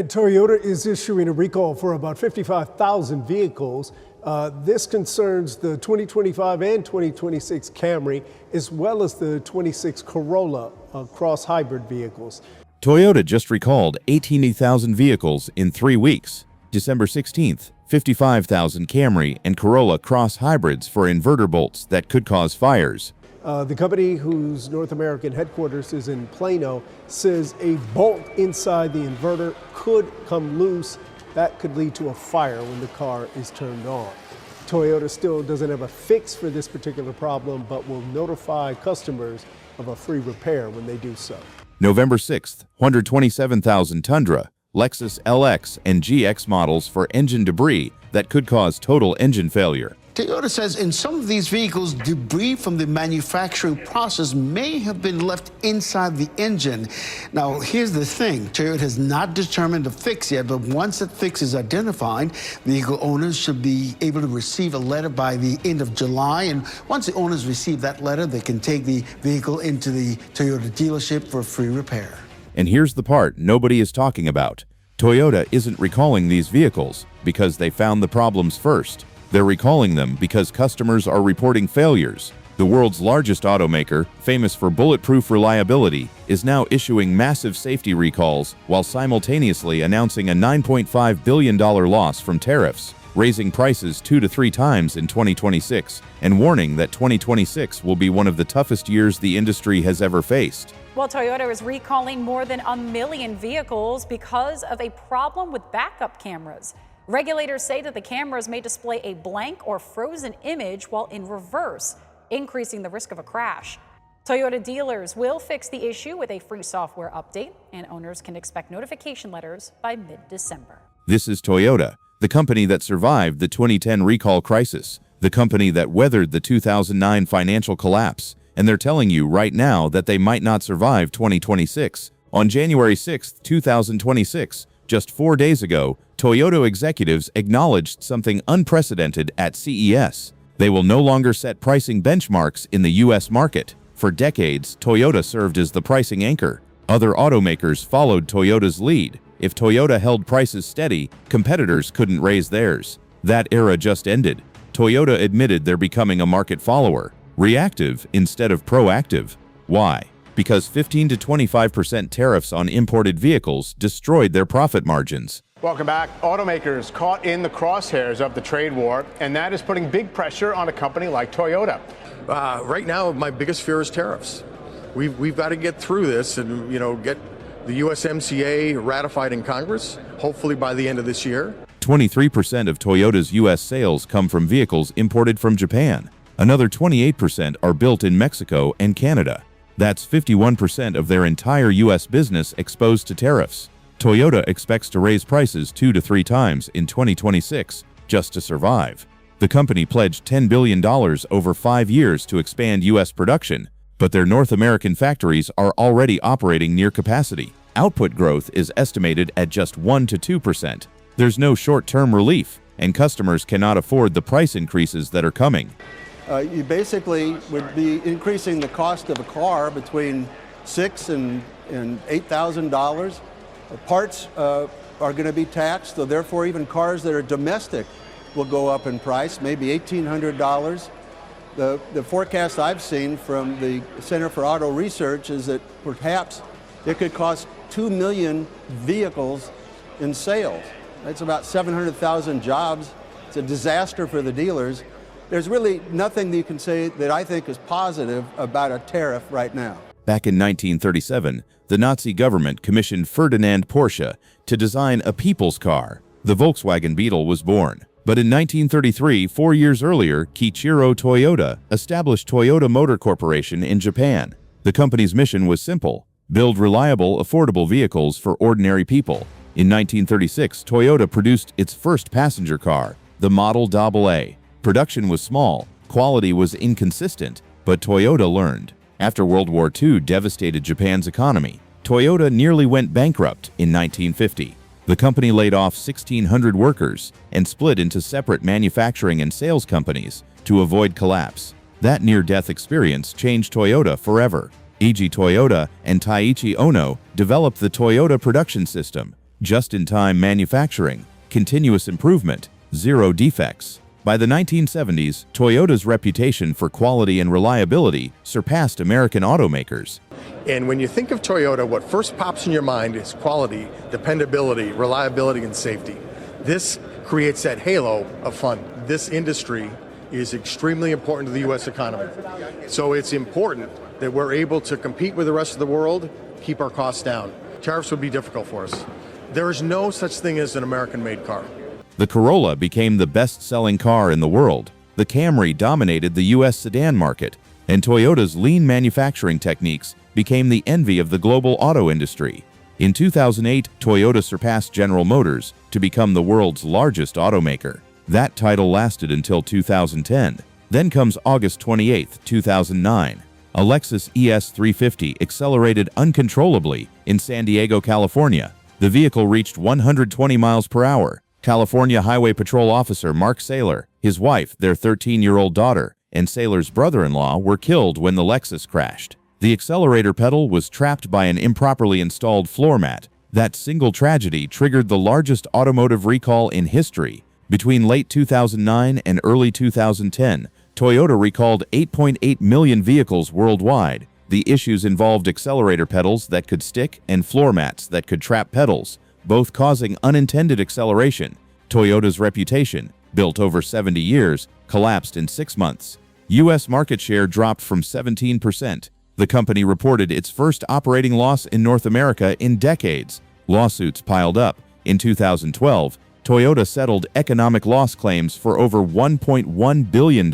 Toyota is issuing a recall for about 55,000 vehicles. This concerns the 2025 and 2026 Camry, as well as the 26 Corolla cross-hybrid vehicles. Toyota just recalled 18,000 vehicles in 3 weeks. December 16th, 55,000 Camry and Corolla cross-hybrids for inverter bolts that could cause fires. The company, whose North American headquarters is in Plano, says a bolt inside the inverter could come loose. That could lead to a fire when the car is turned on. Toyota still doesn't have a fix for this particular problem, but will notify customers of a free repair when they do so. November 6th, 127,000 Tundra, Lexus LX, and GX models for engine debris that could cause total engine failure. Toyota says in some of these vehicles, debris from the manufacturing process may have been left inside the engine. Now, here's the thing. Toyota has not determined a fix yet, but once that fix is identified, vehicle owners should be able to receive a letter by the end of July. And once the owners receive that letter, they can take the vehicle into the Toyota dealership for free repair. And here's the part nobody is talking about. Toyota isn't recalling these vehicles because they found the problems first. They're recalling them because customers are reporting failures. The world's largest automaker, famous for bulletproof reliability, is now issuing massive safety recalls while simultaneously announcing a $9.5 billion loss from tariffs, raising prices 2 to 3 times in 2026, and warning that 2026 will be one of the toughest years the industry has ever faced. Well, Toyota is recalling more than 1 million vehicles because of a problem with backup cameras. Regulators say that the cameras may display a blank or frozen image while in reverse, increasing the risk of a crash. Toyota dealers will fix the issue with a free software update, and owners can expect notification letters by mid-December. This is Toyota, the company that survived the 2010 recall crisis, the company that weathered the 2009 financial collapse, and they're telling you right now that they might not survive 2026. On January 6, 2026, just 4 days ago, Toyota executives acknowledged something unprecedented at CES. They will no longer set pricing benchmarks in the U.S. market. For decades, Toyota served as the pricing anchor. Other automakers followed Toyota's lead. If Toyota held prices steady, competitors couldn't raise theirs. That era just ended. Toyota admitted they're becoming a market follower, reactive instead of proactive. Why? Because 15 to 25% tariffs on imported vehicles destroyed their profit margins. Welcome back. Automakers caught in the crosshairs of the trade war, and that is putting big pressure on a company like Toyota. Right now, my biggest fear is tariffs. We've got to get through this and, get the USMCA ratified in Congress, hopefully by the end of this year. 23% of Toyota's U.S. sales come from vehicles imported from Japan. Another 28% are built in Mexico and Canada. That's 51% of their entire U.S. business exposed to tariffs. Toyota expects to raise prices 2 to 3 times in 2026 just to survive. The company pledged $10 billion over 5 years to expand U.S. production, but their North American factories are already operating near capacity. Output growth is estimated at just 1 to 2%. There's no short-term relief, and customers cannot afford the price increases that are coming. You basically would be increasing the cost of a car between $6,000 and $8,000. Parts are going to be taxed, so therefore even cars that are domestic will go up in price, maybe $1,800. The forecast I've seen from the Center for Auto Research is that perhaps it could cost 2 million vehicles in sales. That's about 700,000 jobs. It's a disaster for the dealers. There's really nothing that you can say that I think is positive about a tariff right now. Back in 1937, the Nazi government commissioned Ferdinand Porsche to design a people's car. The Volkswagen Beetle was born. But in 1933, 4 years earlier, Kiichiro Toyota established Toyota Motor Corporation in Japan. The company's mission was simple: build reliable, affordable vehicles for ordinary people. In 1936, Toyota produced its first passenger car, the Model AA. Production was small, quality was inconsistent, but Toyota learned. After World War II devastated Japan's economy, Toyota nearly went bankrupt in 1950. The company laid off 1,600 workers and split into separate manufacturing and sales companies to avoid collapse. That near-death experience changed Toyota forever. Eiji Toyota and Taiichi Ohno developed the Toyota production system, just-in-time manufacturing, continuous improvement, zero defects. By the 1970s, Toyota's reputation for quality and reliability surpassed American automakers. And when you think of Toyota, what first pops in your mind is quality, dependability, reliability, and safety. This creates that halo of fun. This industry is extremely important to the U.S. economy. So it's important that we're able to compete with the rest of the world, keep our costs down. Tariffs would be difficult for us. There is no such thing as an American-made car. The Corolla became the best-selling car in the world. The Camry dominated the U.S. sedan market, and Toyota's lean manufacturing techniques became the envy of the global auto industry. In 2008, Toyota surpassed General Motors to become the world's largest automaker. That title lasted until 2010. Then comes August 28, 2009. A Lexus ES350 accelerated uncontrollably in San Diego, California. The vehicle reached 120 miles per hour. California Highway Patrol officer Mark Saylor, his wife, their 13-year-old daughter, and Saylor's brother-in-law were killed when the Lexus crashed. The accelerator pedal was trapped by an improperly installed floor mat. That single tragedy triggered the largest automotive recall in history. Between late 2009 and early 2010, Toyota recalled 8.8 million vehicles worldwide. The issues involved accelerator pedals that could stick and floor mats that could trap pedals, both causing unintended acceleration. Toyota's reputation, built over 70 years, collapsed in 6 months. U.S. market share dropped from 17%. The company reported its first operating loss in North America in decades. Lawsuits piled up. In 2012, Toyota settled economic loss claims for over $1.1 billion.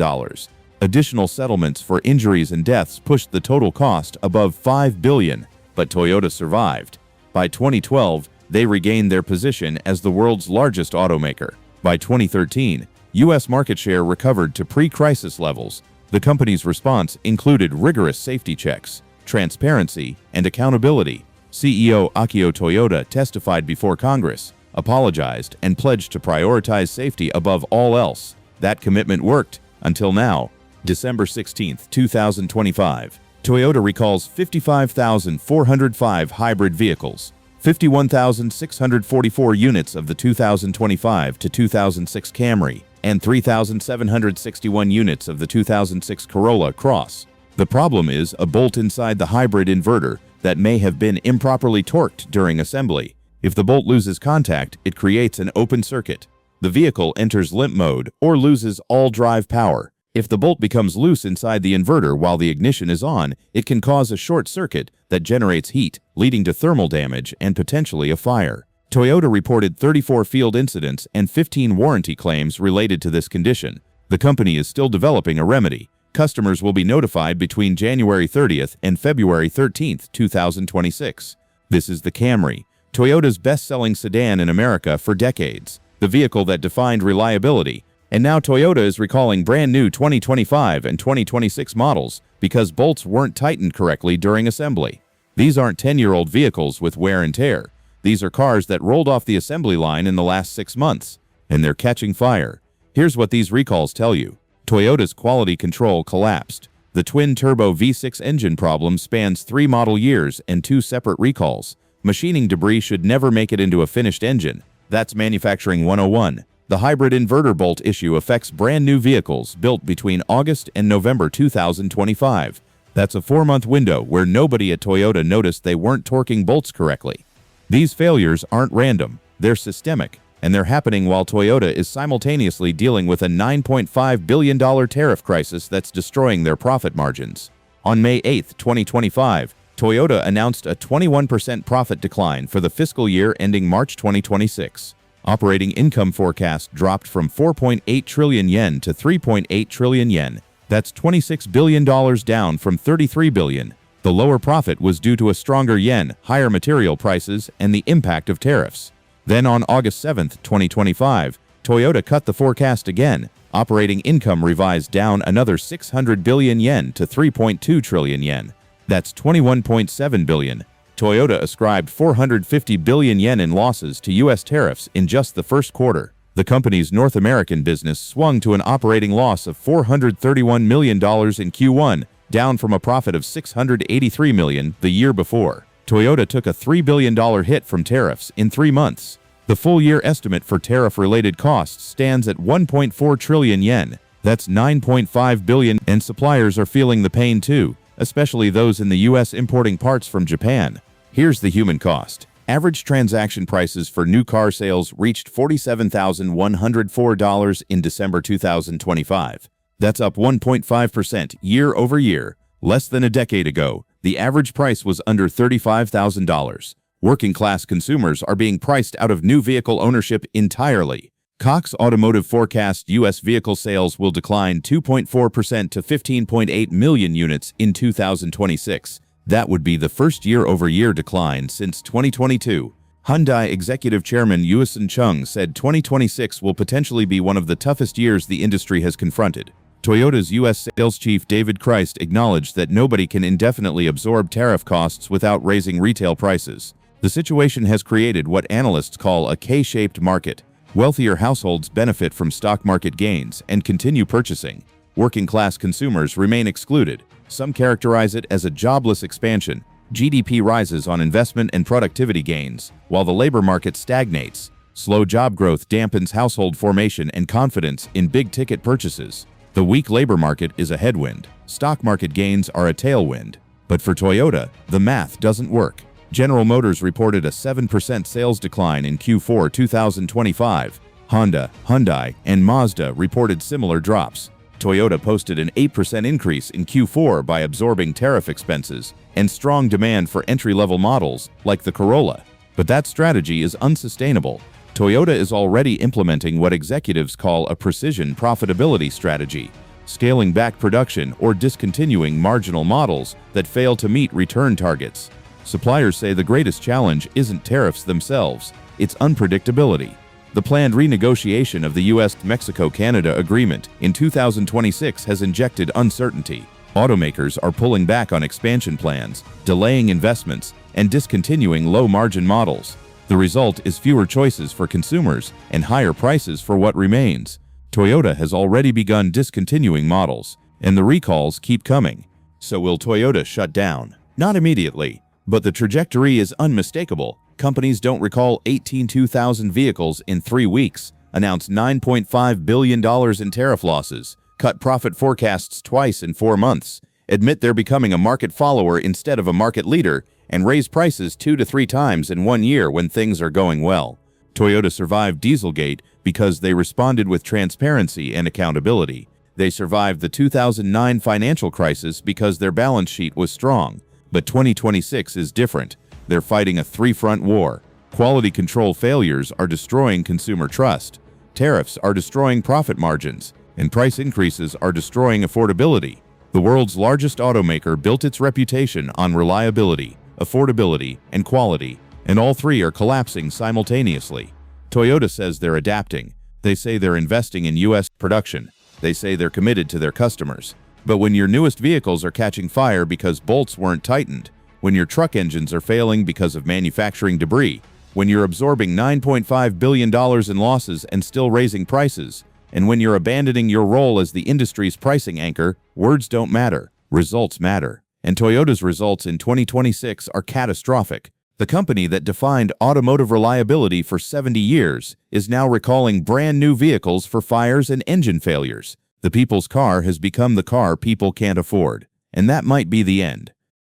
Additional settlements for injuries and deaths pushed the total cost above $5 billion, but Toyota survived. By 2012, they regained their position as the world's largest automaker. By 2013, U.S. market share recovered to pre-crisis levels. The company's response included rigorous safety checks, transparency, and accountability. CEO Akio Toyoda testified before Congress, apologized, and pledged to prioritize safety above all else. That commitment worked until now. December 16, 2025. Toyota recalls 55,405 hybrid vehicles, 51,644 units of the 2025 to 2006 Camry, and 3,761 units of the 2006 Corolla Cross. The problem is a bolt inside the hybrid inverter that may have been improperly torqued during assembly. If the bolt loses contact, it creates an open circuit. The vehicle enters limp mode or loses all drive power. If the bolt becomes loose inside the inverter while the ignition is on, it can cause a short circuit that generates heat, leading to thermal damage and potentially a fire. Toyota reported 34 field incidents and 15 warranty claims related to this condition. The company is still developing a remedy. Customers will be notified between January 30th and February 13th, 2026. This is the Camry, Toyota's best-selling sedan in America for decades, the vehicle that defined reliability. And now Toyota is recalling brand new 2025 and 2026 models because bolts weren't tightened correctly during assembly. These aren't 10-year-old vehicles with wear and tear. These are cars that rolled off the assembly line in the last 6 months, and they're catching fire. Here's what these recalls tell you. Toyota's quality control collapsed. The twin-turbo V6 engine problem spans 3 model years and 2 separate recalls. Machining debris should never make it into a finished engine. That's manufacturing 101. The hybrid inverter bolt issue affects brand new vehicles built between August and November 2025. That's a 4-month window where nobody at Toyota noticed they weren't torquing bolts correctly. These failures aren't random, they're systemic, and they're happening while Toyota is simultaneously dealing with a $9.5 billion tariff crisis that's destroying their profit margins. On May 8, 2025, Toyota announced a 21% profit decline for the fiscal year ending March 2026. Operating income forecast dropped from 4.8 trillion yen to 3.8 trillion yen. That's $26 billion down from 33 billion. The lower profit was due to a stronger yen, higher material prices, and the impact of tariffs. Then on August 7, 2025, Toyota cut the forecast again. Operating income revised down another 600 billion yen to 3.2 trillion yen. That's 21.7 billion. Toyota ascribed 450 billion yen in losses to U.S. tariffs in just the first quarter. The company's North American business swung to an operating loss of $431 million in Q1, down from a profit of $683 million the year before. Toyota took a $3 billion hit from tariffs in 3 months. The full-year estimate for tariff-related costs stands at 1.4 trillion yen. That's 9.5 billion, and suppliers are feeling the pain too, especially those in the U.S. importing parts from Japan. Here's the human cost. Average transaction prices for new car sales reached $47,104 in December 2025. That's up 1.5% year over year. Less than a decade ago, the average price was under $35,000. Working-class consumers are being priced out of new vehicle ownership entirely. Cox Automotive forecasts U.S. vehicle sales will decline 2.4% to 15.8 million units in 2026. That would be the first year-over-year decline since 2022. Hyundai Executive Chairman Yusun Chung said 2026 will potentially be one of the toughest years the industry has confronted. Toyota's U.S. sales chief David Christ acknowledged that nobody can indefinitely absorb tariff costs without raising retail prices. The situation has created what analysts call a K-shaped market. Wealthier households benefit from stock market gains and continue purchasing. Working-class consumers remain excluded. Some characterize it as a jobless expansion. GDP rises on investment and productivity gains, while the labor market stagnates. Slow job growth dampens household formation and confidence in big-ticket purchases. The weak labor market is a headwind. Stock market gains are a tailwind. But for Toyota, the math doesn't work. General Motors reported a 7% sales decline in Q4 2025. Honda, Hyundai, and Mazda reported similar drops. Toyota posted an 8% increase in Q4 by absorbing tariff expenses and strong demand for entry-level models like the Corolla. But that strategy is unsustainable. Toyota is already implementing what executives call a precision profitability strategy, scaling back production or discontinuing marginal models that fail to meet return targets. Suppliers say the greatest challenge isn't tariffs themselves, it's unpredictability. The planned renegotiation of the U.S.-Mexico-Canada agreement in 2026 has injected uncertainty. Automakers are pulling back on expansion plans, delaying investments, and discontinuing low-margin models. The result is fewer choices for consumers and higher prices for what remains. Toyota has already begun discontinuing models, and the recalls keep coming. So will Toyota shut down? Not immediately. But the trajectory is unmistakable. Companies don't recall 18,000 vehicles in 3 weeks, announce $9.5 billion in tariff losses, cut profit forecasts twice in 4 months, admit they're becoming a market follower instead of a market leader, and raise prices 2 to 3 times in 1 year when things are going well. Toyota survived Dieselgate because they responded with transparency and accountability. They survived the 2009 financial crisis because their balance sheet was strong. But 2026 is different. They're fighting a 3-front war. Quality control failures are destroying consumer trust. Tariffs are destroying profit margins. And price increases are destroying affordability. The world's largest automaker built its reputation on reliability, affordability, and quality, and all three are collapsing simultaneously. Toyota says they're adapting. They say they're investing in U.S. production. They say they're committed to their customers. But when your newest vehicles are catching fire because bolts weren't tightened, when your truck engines are failing because of manufacturing debris, when you're absorbing $9.5 billion in losses and still raising prices, and when you're abandoning your role as the industry's pricing anchor, words don't matter, results matter. And Toyota's results in 2026 are catastrophic. The company that defined automotive reliability for 70 years is now recalling brand new vehicles for fires and engine failures. The people's car has become the car people can't afford. And that might be the end.